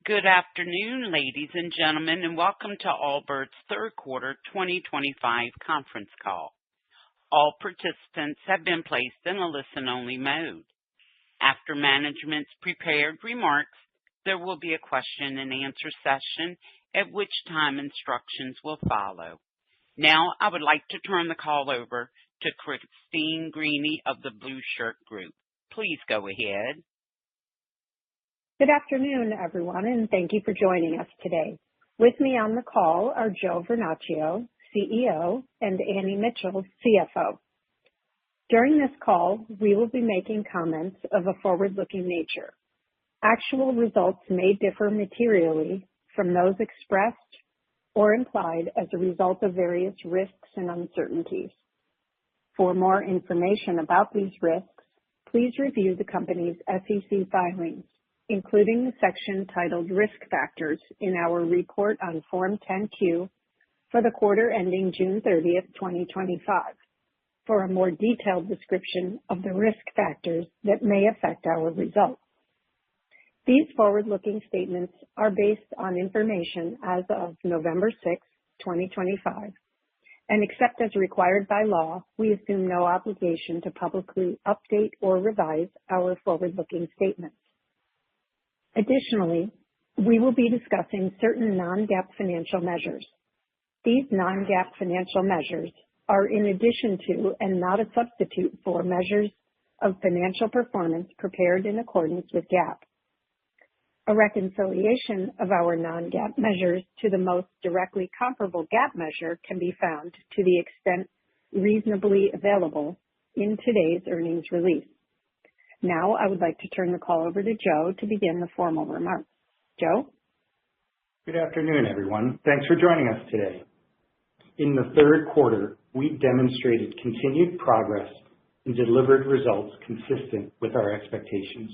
Good afternoon, ladies and gentlemen, and welcome to Allbirds' third quarter 2025 conference call. All participants have been placed in a listen-only mode. After management's prepared remarks, there will be a question-and-answer session, at which time instructions will follow. Now, I would like to turn the call over to Christine Greany of the Blue Shirt Group. Please go ahead. Good afternoon, everyone, and thank you for joining us today. With me on the call are Joe Vernachio, CEO, and Annie Mitchell, CFO. During this call, we will be making comments of a forward-looking nature. Actual results may differ materially from those expressed or implied as a result of various risks and uncertainties. For more information about these risks, please review the company's SEC filings, including the section titled Risk Factors in our report on Form 10-Q for the quarter ending June 30th, 2025, for a more detailed description of the risk factors that may affect our results. These forward-looking statements are based on information as of November 6, 2025, and except as required by law, we assume no obligation to publicly update or revise our forward-looking statements. Additionally, we will be discussing certain non-GAAP financial measures. These non-GAAP financial measures are in addition to and not a substitute for measures of financial performance prepared in accordance with GAAP. A reconciliation of our non-GAAP measures to the most directly comparable GAAP measure can be found to the extent reasonably available in today's earnings release. Now, I would like to turn the call over to Joe to begin the formal remarks. Joe? Good afternoon, everyone. Thanks for joining us today. In the third quarter, we demonstrated continued progress and delivered results consistent with our expectations.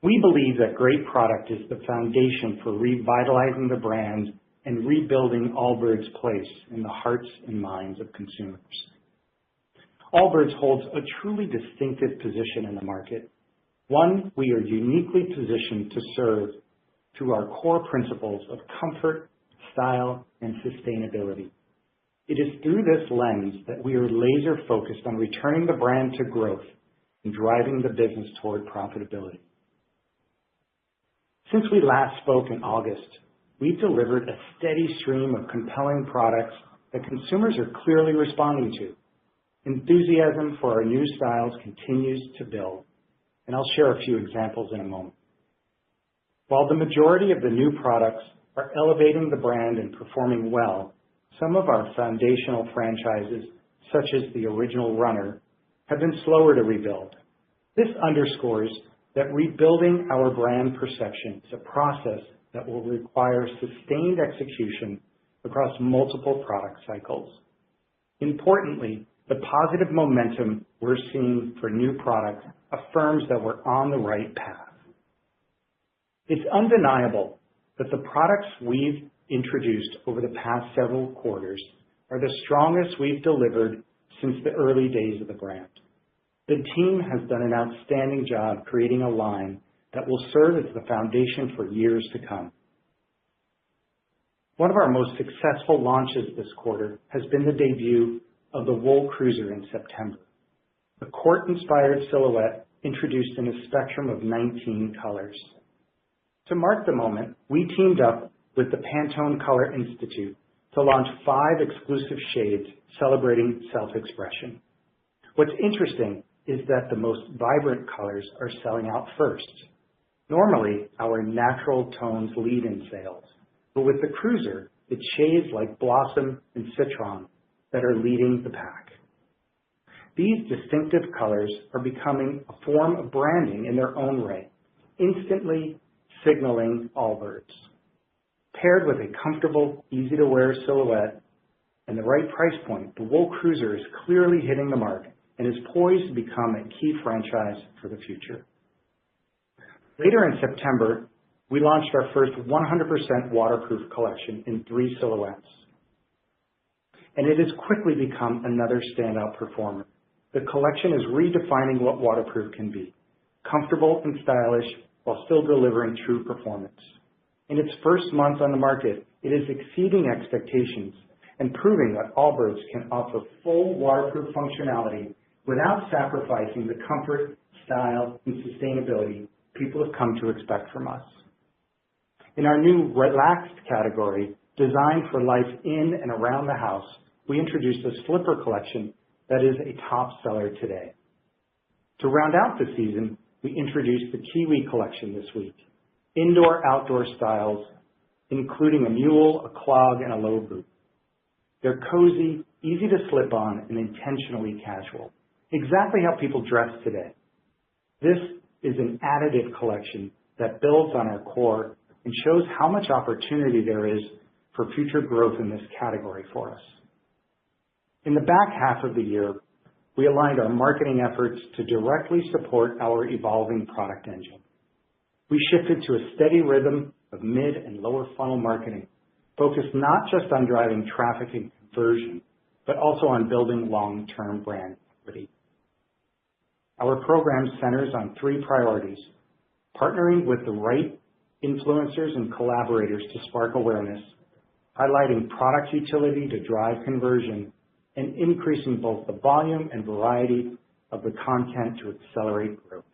We believe that great product is the foundation for revitalizing the brand and rebuilding Allbirds' place in the hearts and minds of consumers. Allbirds holds a truly distinctive position in the market, one we are uniquely positioned to serve through our core principles of comfort, style, and sustainability. It is through this lens that we are laser-focused on returning the brand to growth and driving the business toward profitability. Since we last spoke in August, we've delivered a steady stream of compelling products that consumers are clearly responding to. Enthusiasm for our new styles continues to build, and I'll share a few examples in a moment. While the majority of the new products are elevating the brand and performing well, some of our foundational franchises, such as the original Runner, have been slower to rebuild. This underscores that rebuilding our brand perception is a process that will require sustained execution across multiple product cycles. Importantly, the positive momentum we're seeing for new products affirms that we're on the right path. It's undeniable that the products we've introduced over the past several quarters are the strongest we've delivered since the early days of the brand. The team has done an outstanding job creating a line that will serve as the foundation for years to come. One of our most successful launches this quarter has been the debut of the Wool Cruiser in September. The court-inspired silhouette introduced in a spectrum of 19 colors. To mark the moment, we teamed up with the Pantone Color Institute to launch 5 exclusive shades celebrating self-expression. What's interesting is that the most vibrant colors are selling out first. Normally, our natural tones lead in sales, but with the Cruiser, it's shades like Blossom and Citron that are leading the pack. These distinctive colors are becoming a form of branding in their own right, instantly signaling Allbirds. Paired with a comfortable, easy-to-wear silhouette and the right price point, the Wool Cruiser is clearly hitting the mark and is poised to become a key franchise for the future. Later in September, we launched our first 100% waterproof collection in 3 silhouettes, and it has quickly become another standout performer. The collection is redefining what waterproof can be: comfortable and stylish, while still delivering true performance. In its first month on the market, it is exceeding expectations and proving that Allbirds can offer full waterproof functionality without sacrificing the comfort, style, and sustainability people have come to expect from us. In our new relaxed category, designed for life in and around the house, we introduced a slipper collection that is a top seller today. To round out the season, we introduced the Kiwi collection this week, indoor-outdoor styles, including a mule, a clog, and a low boot. They're cozy, easy to slip on, and intentionally casual, exactly how people dress today. This is an additive collection that builds on our core and shows how much opportunity there is for future growth in this category for us. In the back half of the year, we aligned our marketing efforts to directly support our evolving product engine. We shifted to a steady rhythm of mid and lower funnel marketing, focused not just on driving traffic and conversion, but also on building long-term brand equity. Our program centers on 3 priorities: partnering with the right influencers and collaborators to spark awareness, highlighting product utility to drive conversion, and increasing both the volume and variety of the content to accelerate growth.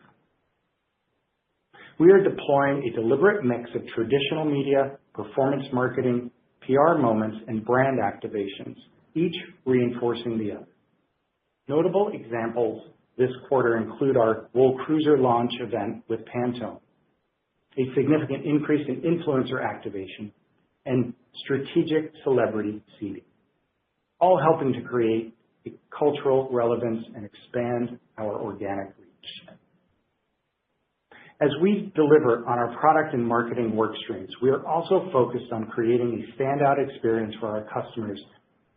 We are deploying a deliberate mix of traditional media, performance marketing, PR moments, and brand activations, each reinforcing the other. Notable examples this quarter include our Wool Cruiser launch event with Pantone, a significant increase in influencer activation, and strategic celebrity seeding, all helping to create a cultural relevance and expand our organic reach. As we deliver on our product and marketing work streams, we are also focused on creating a standout experience for our customers,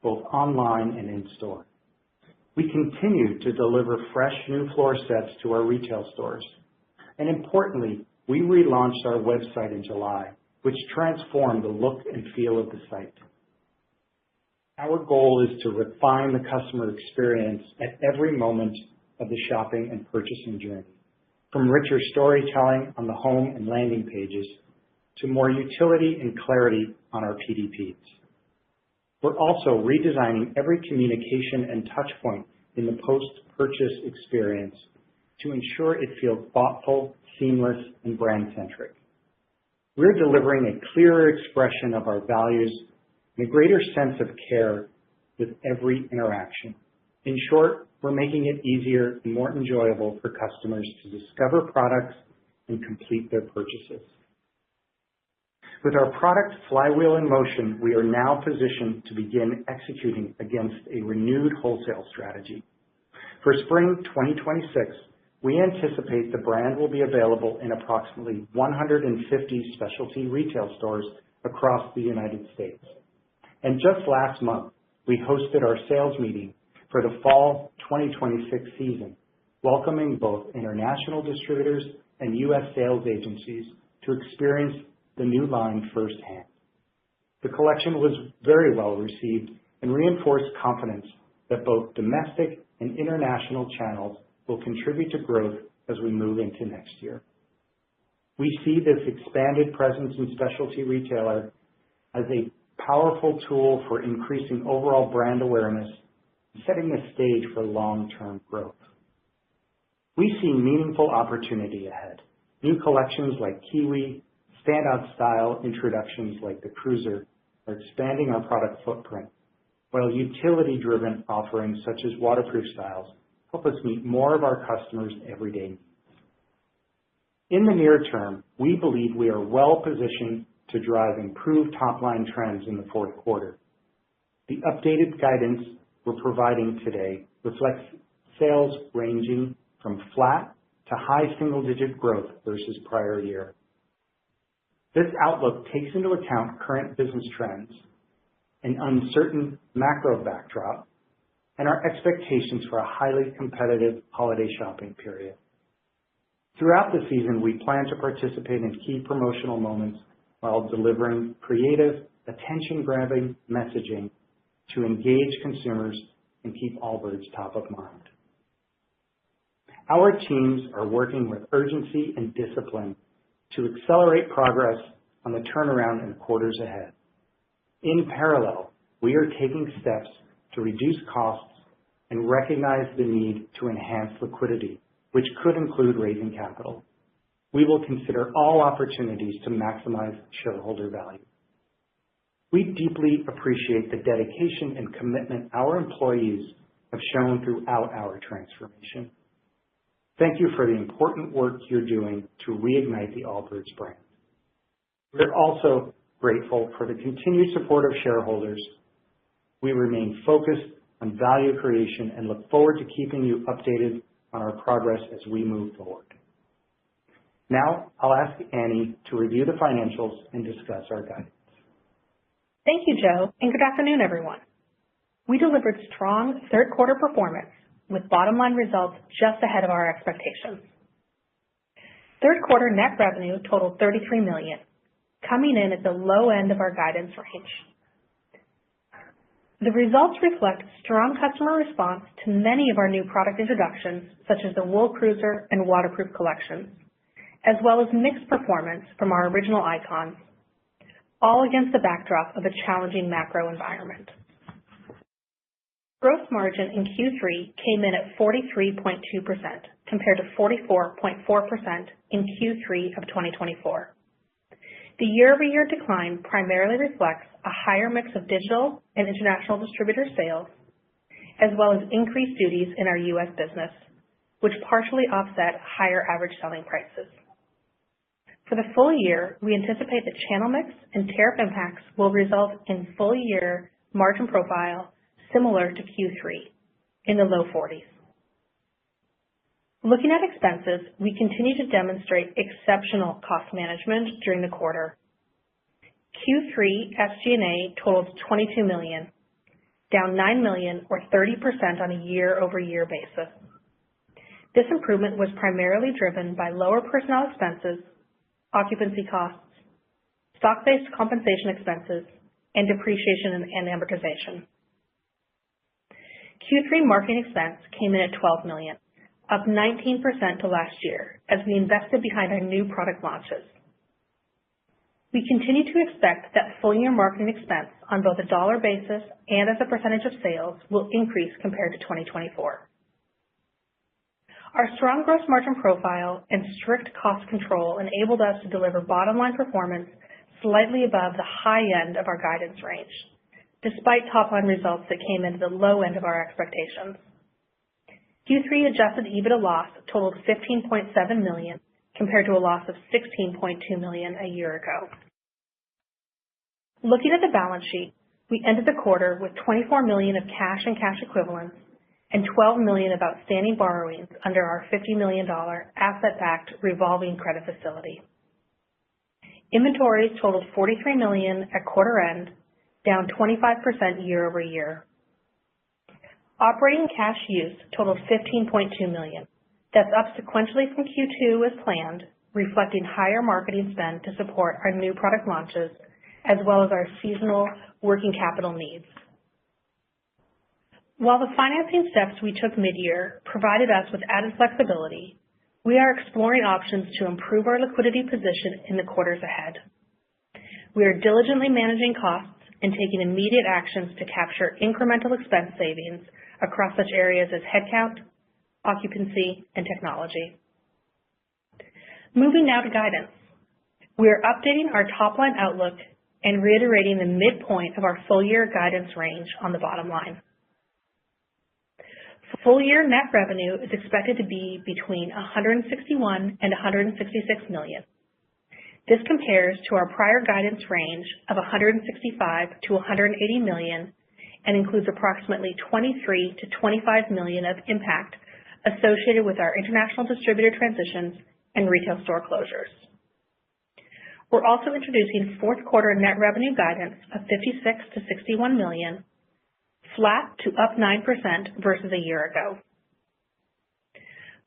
both online and in store. We continue to deliver fresh new floor sets to our retail stores. And importantly, we relaunched our website in July, which transformed the look and feel of the site. Our goal is to refine the customer experience at every moment of the shopping and purchasing journey, from richer storytelling on the home and landing pages to more utility and clarity on our PDPs. We're also redesigning every communication and touch point in the post-purchase experience to ensure it feels thoughtful, seamless, and brand-centric. We're delivering a clearer expression of our values and a greater sense of care with every interaction. In short, we're making it easier and more enjoyable for customers to discover products and complete their purchases. With our product flywheel in motion, we are now positioned to begin executing against a renewed wholesale strategy. For spring 2026, we anticipate the brand will be available in approximately 150 specialty retail stores across the United States. And just last month, we hosted our sales meeting for the fall 2026 season, welcoming both international distributors and U.S. sales agencies to experience the new line firsthand. The collection was very well received and reinforced confidence that both domestic and international channels will contribute to growth as we move into next year. We see this expanded presence in specialty retailer as a powerful tool for increasing overall brand awareness, setting the stage for long-term growth. We see meaningful opportunity ahead. New collections like Kiwi, standout style introductions like the Cruiser are expanding our product footprint, while utility-driven offerings such as waterproof styles help us meet more of our customers' everyday needs. In the near term, we believe we are well positioned to drive improved top-line trends in the fourth quarter. The updated guidance we're providing today reflects sales ranging from flat to high single-digit growth versus prior year. This outlook takes into account current business trends, an uncertain macro backdrop, and our expectations for a highly competitive holiday shopping period. Throughout the season, we plan to participate in key promotional moments while delivering creative, attention-grabbing messaging to engage consumers and keep Allbirds top of mind. Our teams are working with urgency and discipline to accelerate progress on the turnaround in the quarters ahead. In parallel, we are taking steps to reduce costs and recognize the need to enhance liquidity, which could include raising capital. We will consider all opportunities to maximize shareholder value. We deeply appreciate the dedication and commitment our employees have shown throughout our transformation. Thank you for the important work you're doing to reignite the Allbirds brand. We're also grateful for the continued support of shareholders. We remain focused on value creation and look forward to keeping you updated on our progress as we move forward. Now, I'll ask Annie to review the financials and discuss our guidance. Thank you, Joe, and good afternoon, everyone. We delivered strong third quarter performance with bottom line results just ahead of our expectations. Third quarter net revenue totaled $33 million, coming in at the low end of our guidance range. The results reflect strong customer response to many of our new product introductions, such as the Wool Cruiser and Waterproof collections, as well as mixed performance from our original icons, all against the backdrop of a challenging macro environment. Gross margin in Q3 came in at 43.2% compared to 44.4% in Q3 of 2024. The year-over-year decline primarily reflects a higher mix of digital and international distributor sales, as well as increased duties in our U.S. business, which partially offset higher average selling prices. For the full year, we anticipate that channel mix and tariff impacts will result in full year margin profile similar to Q3 in the low 40s. Looking at expenses, we continue to demonstrate exceptional cost management during the quarter. Q3 SG&A totaled $22 million, down $9 million or 30% on a year-over-year basis. This improvement was primarily driven by lower personnel expenses, occupancy costs, stock-based compensation expenses, and depreciation and amortization. Q3 marketing expense came in at $12 million, up 19% to last year as we invested behind our new product launches. We continue to expect that full-year marketing expense on both a dollar basis and as a percentage of sales will increase compared to 2024. Our strong gross margin profile and strict cost control enabled us to deliver bottom-line performance slightly above the high end of our guidance range, despite top-line results that came into the low end of our expectations. Q3 adjusted EBITDA loss totaled $15.7 million compared to a loss of $16.2 million a year ago. Looking at the balance sheet, we ended the quarter with $24 million of cash and cash equivalents and $12 million of outstanding borrowings under our $50 million asset-backed revolving credit facility. Inventories totaled $43 million at quarter end, down 25% year over year. Operating cash use totaled $15.2 million. That's up sequentially from Q2 as planned, reflecting higher marketing spend to support our new product launches, as well as our seasonal working capital needs. While the financing steps we took mid-year provided us with added flexibility, we are exploring options to improve our liquidity position in the quarters ahead. We are diligently managing costs and taking immediate actions to capture incremental expense savings across such areas as headcount, occupancy, and technology. Moving now to guidance. We are updating our top-line outlook and reiterating the midpoint of our full-year guidance range on the bottom line. Full-year net revenue is expected to be between $161 and $166 million. This compares to our prior guidance range of $165 to $180 million and includes approximately $23 to $25 million of impact associated with our international distributor transitions and retail store closures. We're also introducing fourth quarter net revenue guidance of $56 to $61 million, flat to up 9% versus a year ago.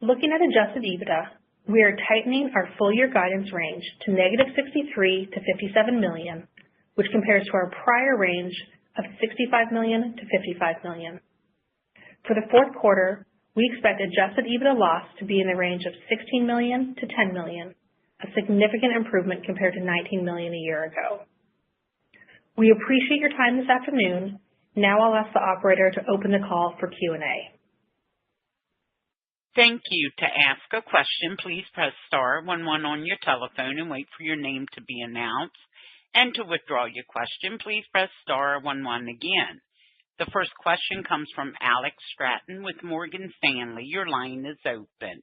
Looking at adjusted EBITDA, we are tightening our full-year guidance range to negative $63 to $57 million, which compares to our prior range of $65 million to $55 million. For the fourth quarter, we expect adjusted EBITDA loss to be in the range of $16 million to $10 million, a significant improvement compared to $19 million a year ago. We appreciate your time this afternoon. Now I'll ask the operator to open the call for Q&A. Thank you. To ask a question, please press star 11 on your telephone and wait for your name to be announced. And to withdraw your question, please press star 11 again. The first question comes from Alex Stratton with Morgan Stanley. Your line is open.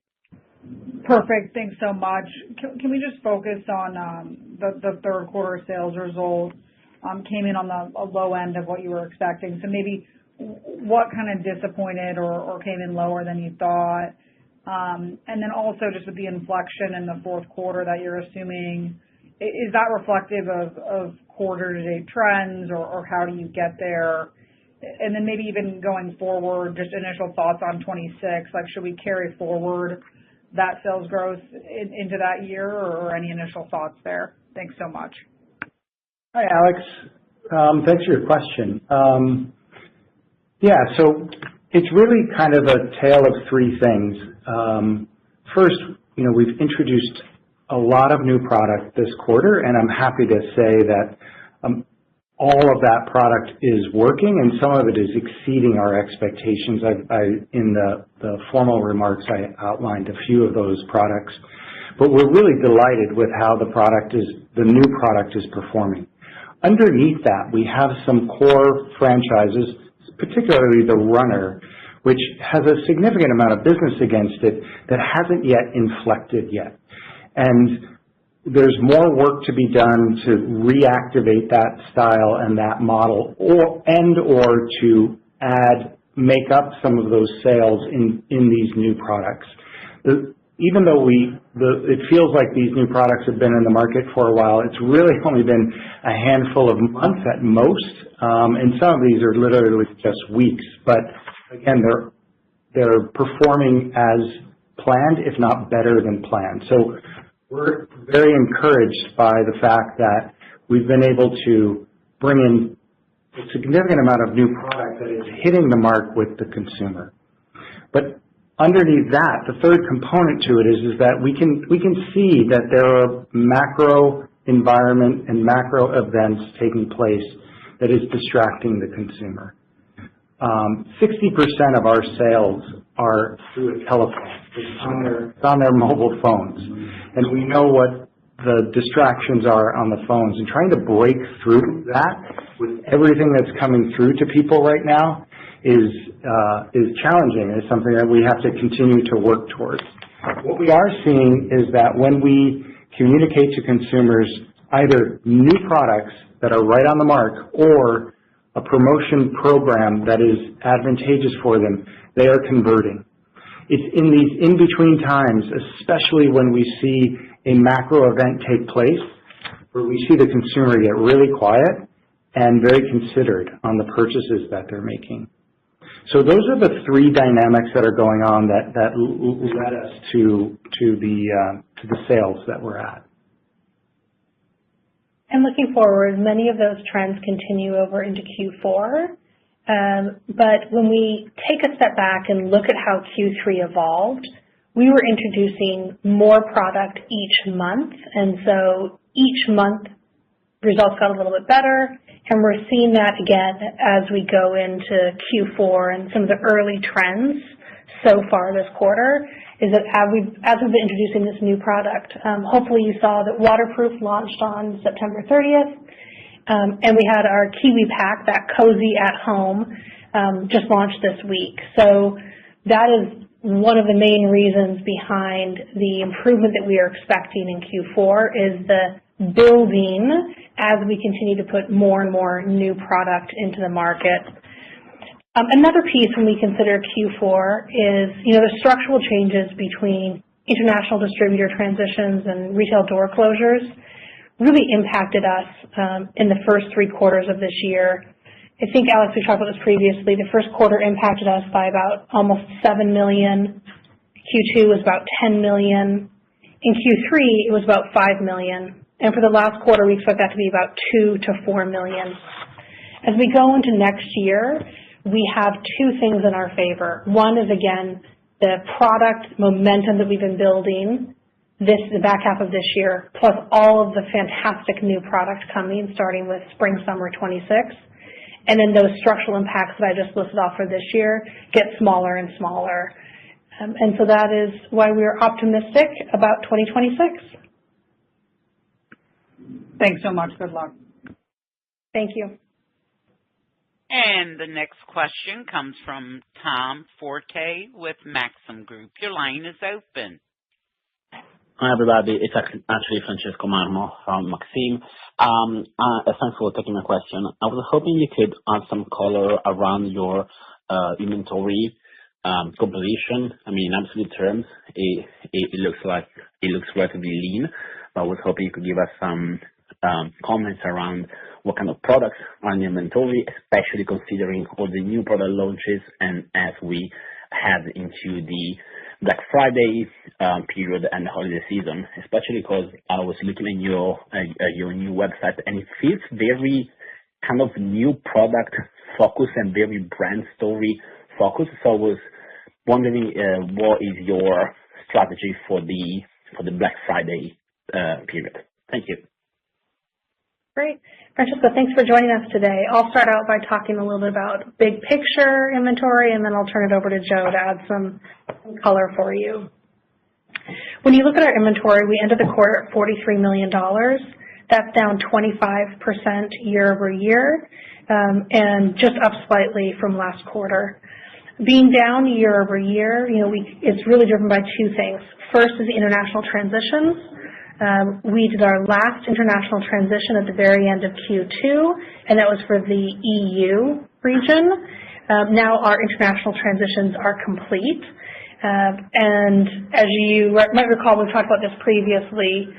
Perfect. Thanks so much. Can we just focus on the third quarter sales results? Came in on the low end of what you were expecting. So maybe what kind of disappointed or came in lower than you thought? And then also just with the inflection in the fourth quarter that you're assuming, is that reflective of quarter-to-date trends or how do you get there? And then maybe even going forward, just initial thoughts on 26, like should we carry forward that sales growth into that year or any initial thoughts there? Thanks so much. Hi, Alex. Thanks for your question. So it's really kind of a tale of three things. First, we've introduced a lot of new product this quarter, and I'm happy to say that all of that product is working, and some of it is exceeding our expectations. In the formal remarks, I outlined a few of those products, but we're really delighted with how the new product is performing. Underneath that, we have some core franchises, particularly the Runner, which has a significant amount of business against it that hasn't yet inflected yet. And there's more work to be done to reactivate that style and that model or to make up some of those sales in these new products. Even though it feels like these new products have been in the market for a while, it's really only been a handful of months at most, and some of these are literally just weeks. But again, they're performing as planned, if not better than planned. So we're very encouraged by the fact that we've been able to bring in a significant amount of new product that is hitting the mark with the consumer. But underneath that, the third component to it is that we can see that there are macro environment and macro events taking place that is distracting the consumer. 60% of our sales are through a telephone. It's on their mobile phones. And we know what the distractions are on the phones. And trying to break through that with everything that's coming through to people right now is challenging. It's something that we have to continue to work towards. What we are seeing is that when we communicate to consumers either new products that are right on the mark or a promotion program that is advantageous for them, they are converting. It's in these in-between times, especially when we see a macro event take place, where we see the consumer get really quiet and very considered on the purchases that they're making. So those are the three dynamics that are going on that led us to the sales that we're at. And looking forward, many of those trends continue over into Q4. But when we take a step back and look at how Q3 evolved, we were introducing more product each month. And so each month, results got a little bit better. And we're seeing that again as we go into Q4 and some of the early trends so far this quarter is that as we've been introducing this new product, hopefully you saw that Waterproof launched on September 30th. And we had our Kiwi Pack, that cozy at home, just launched this week. So that is one of the main reasons behind the improvement that we are expecting in Q4 is the building as we continue to put more and more new product into the market. Another piece when we consider Q4 is, the structural changes between international distributor transitions and retail door closures really impacted us in the first 3 quarters of this year. I think, Alex, we talked about this previously. The first quarter impacted us by about almost $7 million. Q2 was about $10 million. In Q3, it was about $5 million. And for the last quarter, we expect that to be about $2 to $4 million. As we go into next year, we have 2 things in our favor. One is, again, the product momentum that we've been building the back half of this year, plus all of the fantastic new products coming, starting with spring, summer 26. And then those structural impacts that I just listed off for this year get smaller and smaller. And so that is why we are optimistic about 2026. Thanks so much. Good luck. Thank you. And the next question comes from Tom Forte with Maxim Group. Your line is open. Hi, everybody. It's actually Francesco Marmo from Maxim. Thanks for taking my question. I was hoping you could add some color around your inventory composition. I mean, in absolute terms, it looks relatively lean, but I was hoping you could give us some comments around what kind of products are in the inventory, especially considering all the new product launches and as we head into the Black Friday period and the holiday season, especially because I was looking at your new website and it feels very kind of new product focused and very brand story focused. So I was wondering what is your strategy for the Black Friday period? Thank you. Great. Francesco, thanks for joining us today. I'll start out by talking a little bit about big picture inventory, and then I'll turn it over to Joe to add some color for you. When you look at our inventory, we ended the quarter at $43 million. That's down 25% year over year, and just up slightly from last quarter. Being down year over year, it's really driven by two things. First is the international transitions. We did our last international transition at the very end of Q2, and that was for the EU region. Now our international transitions are complete. And as you might recall, we've talked about this previously,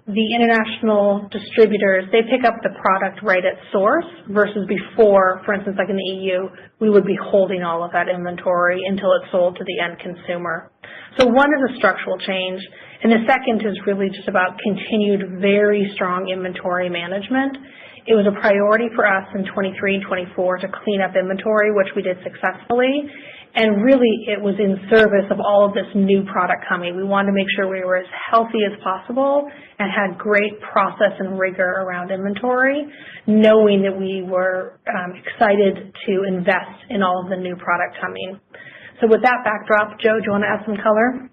the international distributors, they pick up the product right at source versus before, for instance, like in the EU, we would be holding all of that inventory until it's sold to the end consumer. So one is a structural change, and the second is really just about continued very strong inventory management. It was a priority for us in 23 and 24 to clean up inventory, which we did successfully. And really, it was in service of all of this new product coming. We wanted to make sure we were as healthy as possible and had great process and rigor around inventory, knowing that we were excited to invest in all of the new product coming. So with that backdrop, Joe, do you want to add some color?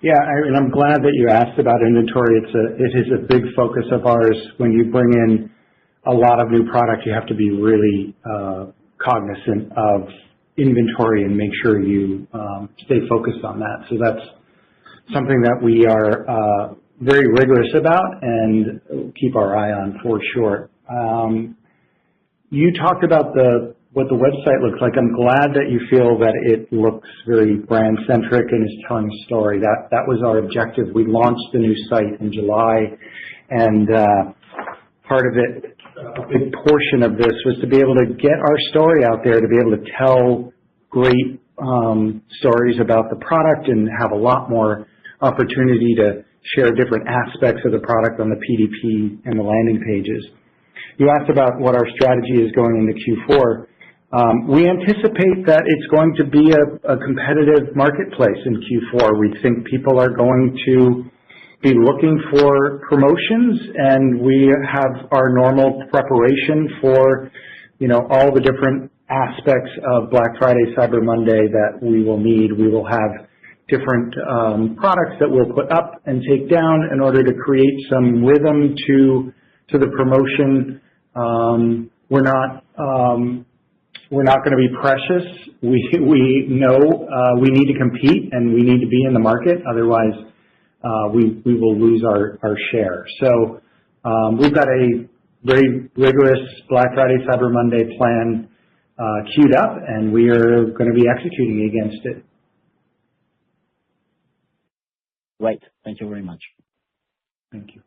Yeah, and I'm glad that you asked about inventory. It is a big focus of ours. When you bring in a lot of new product, you have to be really cognizant of inventory and make sure you stay focused on that. So that's something that we are very rigorous about and keep our eye on for sure. You talked about what the website looks like. I'm glad that you feel that it looks very brand-centric and is telling a story. That was our objective. We launched the new site in July, and part of it, a big portion of this was to be able to get our story out there, to be able to tell great stories about the product and have a lot more opportunity to share different aspects of the product on the PDP and the landing pages. You asked about what our strategy is going into Q4. We anticipate that it's going to be a competitive marketplace in Q4. We think people are going to be looking for promotions, and we have our normal preparation for, all the different aspects of Black Friday, Cyber Monday that we will need. We will have different products that we'll put up and take down in order to create some rhythm to the promotion. We're not going to be precious. We know we need to compete and we need to be in the market. Otherwise, we will lose our share. So we've got a very rigorous Black Friday, Cyber Monday plan queued up, and we are going to be executing against it. Right. Thank you very much. Thank you.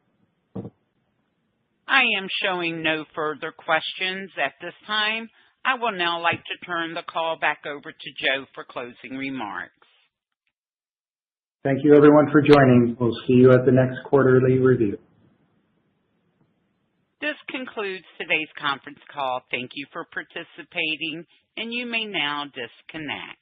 I am showing no further questions at this time. I will now like to turn the call back over to Joe for closing remarks. Thank you, everyone, for joining. We'll see you at the next quarterly review. This concludes today's conference call. Thank you for participating, and you may now disconnect.